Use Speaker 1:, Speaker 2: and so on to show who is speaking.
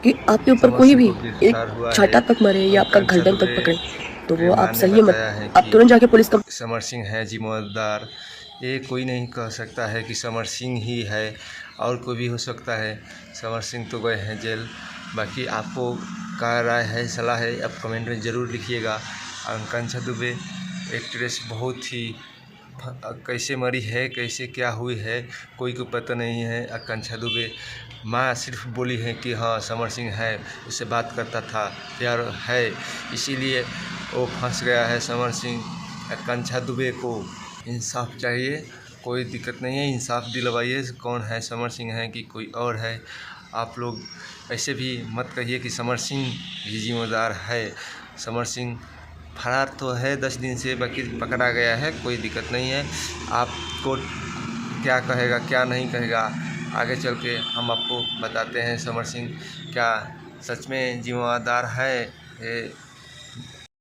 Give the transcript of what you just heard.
Speaker 1: कि आपके ऊपर
Speaker 2: समर
Speaker 1: कोई
Speaker 2: सिंह
Speaker 1: भी
Speaker 2: को
Speaker 1: एक
Speaker 2: गिरफ्तार हुआ है
Speaker 1: छाता तक मारे या
Speaker 2: और
Speaker 1: आपका
Speaker 2: कंचा
Speaker 1: गर्दन तक
Speaker 2: दुबे
Speaker 1: पकड़े, तो वो आप
Speaker 2: परिवार ने
Speaker 1: सहिए मत।
Speaker 2: बताया है
Speaker 1: आप
Speaker 2: कि
Speaker 1: तुरंत जाके पुलिस कंप्लेंट।
Speaker 2: समर सिंह है जिम्मेदार। ये कोई नहीं कह सकता है कि समर सिंह ही है, और कोई भी हो सकता है। समर सिंह तो गए हैं जेल। बाकी आपको क्या राय है, सलाह है, आप कमेंट में ज़रूर लिखिएगा। कंचा दुबे एक्ट्रेस बहुत ही कैसे मरी है, कैसे क्या हुई है, कोई को पता नहीं है। आकांक्षा दुबे माँ सिर्फ बोली है कि हाँ समर सिंह है, उससे बात करता था, प्यार है, इसीलिए वो फंस गया है समर सिंह। आकांक्षा दुबे को इंसाफ चाहिए, कोई दिक्कत नहीं है, इंसाफ दिलवाइए। कौन है, समर सिंह है कि कोई और है? आप लोग ऐसे भी मत कहिए कि समर सिंह ही जिम्मेदार है। समर सिंह फरार तो है 10 दिन से, बाकी पकड़ा गया है, कोई दिक्कत नहीं है। आपको क्या कहेगा क्या नहीं कहेगा, आगे चल के हम आपको बताते हैं। समर सिंह क्या सच में जिम्मेदार है? ये